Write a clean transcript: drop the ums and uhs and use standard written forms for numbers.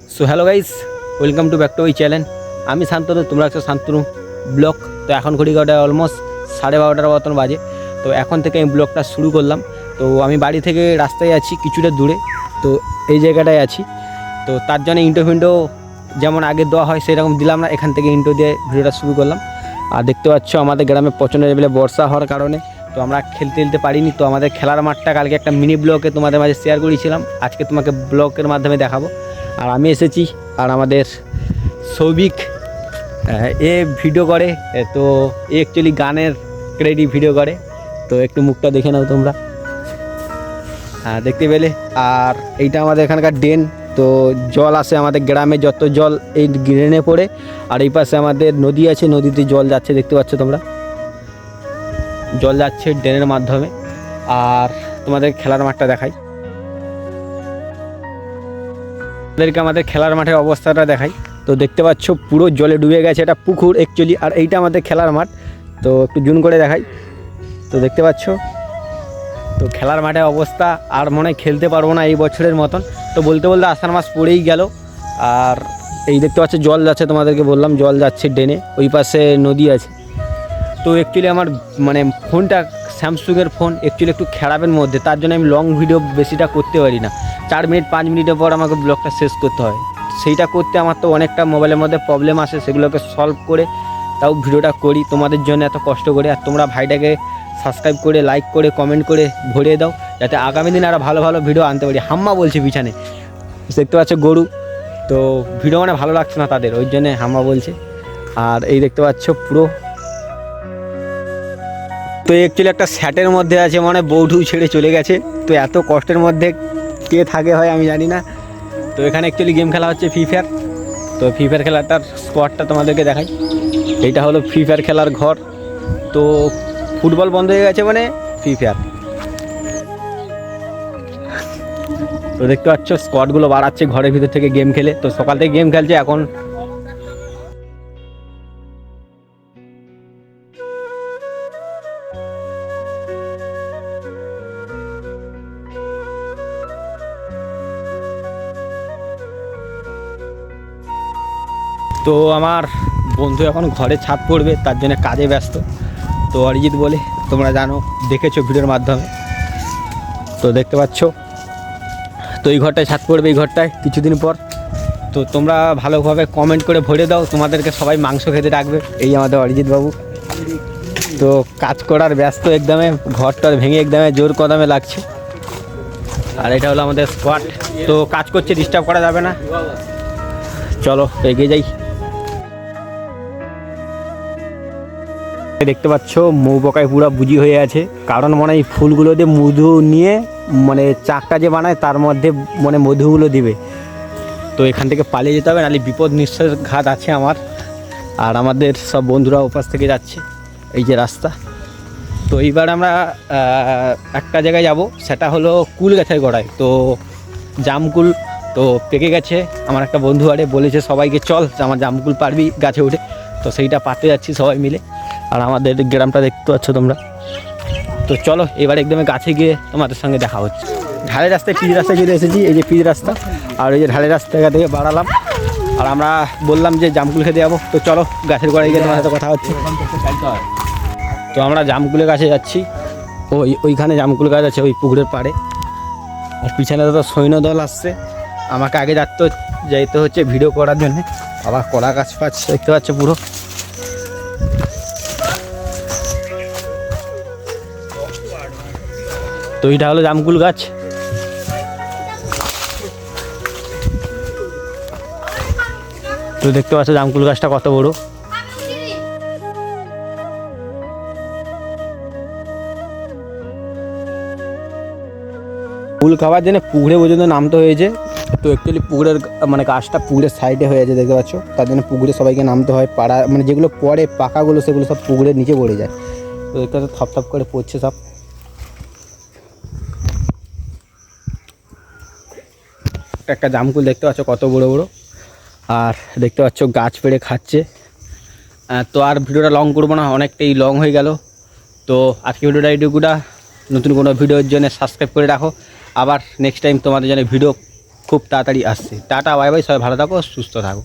So hello guys, welcome to back to ওই channel. আমি শান্তনু, তোমরা একটা শান্তনু ব্লগ। তো এখন ঘড়ি কাটায় অলমোস্ট 12:30টার মতন বাজে। তো এখন থেকে আমি ব্লগটা শুরু করলাম। তো আমি বাড়ি থেকে রাস্তায় আছি কিছুটা দূরে, তো এই জায়গাটায় আছি। তো তার জন্য ইন্টো যেমন আগে দেওয়া হয় সেরকম দিলাম না, এখান থেকে ইন্টো দিয়ে ভিডিওটা শুরু করলাম। আর দেখতে পাচ্ছ আমাদের গ্রামে প্রচণ্ড লেভেলে বর্ষা হওয়ার কারণে তো আমরা খেলতে পারিনি। তো আমাদের খেলার মাঠটা কালকে একটা মিনি ব্লগে তোমাদের মাঝে শেয়ার করেছিলাম, আজকে তোমাকে ব্লগের মাধ্যমে দেখাবো। আর আমি এসেছি, আর আমাদের সৌভিক এ ভিডিও করে, তো এ অ্যাকচুয়ালি গানের ক্রেডি ভিডিও করে। তো একটু মুখটা দেখে নাও তোমরা, দেখতে পেলে। আর এইটা আমাদের এখানকার ড্রেন। তো জল আসে আমাদের গ্রামে, যত জল এই ড্রেনে পড়ে। আর এই পাশে আমাদের নদী আছে, নদীতে জল যাচ্ছে, দেখতে পাচ্ছ তোমরা, জল যাচ্ছে ড্রেনের মাধ্যমে। আর তোমাদের খেলার মাঠটা দেখাই, আমাদের খেলার মাঠের অবস্থাটা দেখাই। তো দেখতে পাচ্ছ পুরো জলে ডুবে গেছে, এটা পুকুর অ্যাকচুয়ালি, আর এইটা আমাদের খেলার মাঠ। তো একটু জুম করে দেখাই, তো দেখতে পাচ্ছ। তো খেলার মাঠের অবস্থা, আর মনে হয় খেলতে পারবো না এই বছরের মতন। তো বলতে আষাঢ় মাস পড়েই গেল। আর এই দেখতে পাচ্ছ জল যাচ্ছে, তোমাদেরকে বললাম জল যাচ্ছে ড্রেনে, ওই পাশে নদী আছে। তো অ্যাকচুয়ালি আমার মানে ফোনটা স্যামসুংয়ের ফোন, অ্যাকচুয়ালি একটু খারাপের মধ্যে, তার জন্য আমি লং ভিডিও বেশিটা করতে পারি না। 4 মিনিট 5 মিনিটের পর আমাকে ব্লগটা শেষ করতে হয়। সেইটা করতে আমার তো অনেকটা মোবাইলের মধ্যে প্রবলেম আসে, সেগুলোকে সলভ করে তাও ভিডিওটা করি তোমাদের জন্য এত কষ্ট করে। আর তোমরা ভাইটাকে সাবস্ক্রাইব করে, লাইক করে, কমেন্ট করে ভরিয়ে দাও, যাতে আগামী দিনে আরও ভালো ভালো ভিডিও আনতে পারি। হাম্মা বলছে পিছনে, দেখতে পাচ্ছ গরু। তো ভিডিও মানে ভালো লাগছে না তাদের, ওই জন্যে হাম্মা বলছে। আর এই দেখতে পাচ্ছ পুরো, তো অ্যাকচুয়ালি একটা স্যাটের মধ্যে আছে, মানে বউঠু ছেড়ে চলে গেছে। তো এত কষ্টের মধ্যে কে থাকে হয় আমি জানি না। তো এখানে অ্যাকচুয়ালি গেম খেলা হচ্ছে ফ্রি ফায়ার। তো ফ্রি ফায়ার খেলাটার স্পটটা তোমাদেরকে দেখাই, এইটা হলো ফ্রি ফায়ার খেলার ঘর। তো ফুটবল বন্ধ হয়ে গেছে, মানে ফ্রি ফায়ার। তো দেখতে পাচ্ছ স্কোয়াডগুলো বাড়াচ্ছে ঘরের ভিতর থেকে গেম খেলে। তো সকাল থেকে গেম খেলছে এখন। তো আমার বন্ধু এখন ঘরে ছাদ পড়বে, তার জন্য কাজে ব্যস্ত। তো অরিজিৎ বলে, তোমরা জানো, দেখেছো ভিডিওর মাধ্যমে। তো দেখতে পাচ্ছ, তো এই ঘরটায় ছাদ পড়বে, এই ঘরটায় কিছুদিন পর। তো তোমরা ভালোভাবে কমেন্ট করে ভরে দাও, তোমাদেরকে সবাই মাংস খেতে ডাকবে। এই আমাদের অরিজিৎ বাবু তো কাজ করার ব্যস্ত একদমে, ঘরটার ভেঙে একদমে জোর কদমে লাগছে। আর এটা হলো আমাদের স্কোয়াড, তো কাজ করছে, ডিস্টার্ব করা যাবে না। চলো এগিয়ে যাই। দেখতে পাচ্ছ মৌবকায় পুরো বুঝি হয়ে আছে, কারণ মনে হয় ফুলগুলো দিয়ে মধু নিয়ে, মানে চাকটা যে বানায় তার মধ্যে মানে মধুগুলো দিবে। তো এখান থেকে পালিয়ে যেতে হবে, নাহলে বিপদ নিঃশ্বাস ঘাত আছে আমার। আর আমাদের সব বন্ধুরা ওপাশ থেকে যাচ্ছে, এই যে রাস্তা। তো এইবার আমরা একটা জায়গায় যাব, সেটা হলো কুল গাছের গোড়ায়। তো জামকুল তো পেকে গেছে, আমার একটা বন্ধু আরে বলেছে সবাইকে চল আমার জামকুল পারবি গাছে উঠে। তো সেইটা পাতে যাচ্ছি সবাই মিলে। আর আমাদের গ্রামটা দেখতে পাচ্ছ তোমরা। তো চলো এবার একদমই গাছে গিয়ে তোমাদের সঙ্গে দেখা হচ্ছে। ঢালের রাস্তায় পিচ রাস্তায় চলে এসেছি, এই যে পিচ রাস্তা। আর এই যে ঢালের রাস্তা থেকে বাড়ালাম, আর আমরা বললাম যে জামকুল খেতে যাবো। তো চলো গাছের গোড়ায় গিয়ে তোমার সাথে কথা হচ্ছে। তো আমরা জামকুলের কাছে যাচ্ছি, ওইখানে জামকুল গাছ আছে ওই পুকুরের পাড়ে। আর পিছনে তো সৈন্যদল আসছে, আমাকে আগে যাইতে হচ্ছে ভিডিও করার জন্যে। আবার কলা গাছ ফাছ দেখতে পাচ্ছ পুরো। তো এইটা হলো জামকুল গাছ। তো দেখতে পাচ্ছ জামকুল গাছটা কত বড়। ফুল খাওয়ার জন্য পুকুরে পর্যন্ত নামতে হয়েছে। তো অ্যাকচুয়ালি পুকুরের মানে গাছটা পুকুরের সাইডে হয়ে আছে, দেখতে পাচ্ছ, তার জন্য পুকুরে সবাইকে নামতে হয়। পাড়া মানে যেগুলো পড়ে পাকাগুলো, সেগুলো সব পুকুরের নিচে পড়ে যায়। তো দেখতে পাচ্ছ থপ করে পড়ছে সব। একটা জামকুল দেখতে পাচ্ছ কত বড় বড়। আর দেখতে পাচ্ছ গাছ পেড়ে খাচ্ছে। তো আর ভিডিওটা লং করবো না, অনেকটাই লং হয়ে গেল। তো আজকে ভিডিওটা এইটুকুটা। নতুন কোনো ভিডিওর জন্য সাবস্ক্রাইব করে রাখো। আবার নেক্সট টাইম তোমাদের জন্য ভিডিও খুব তাড়াতাড়ি আসছে। টাটা বাই বাই, সবাই ভালো থাকো, সুস্থ থাকো।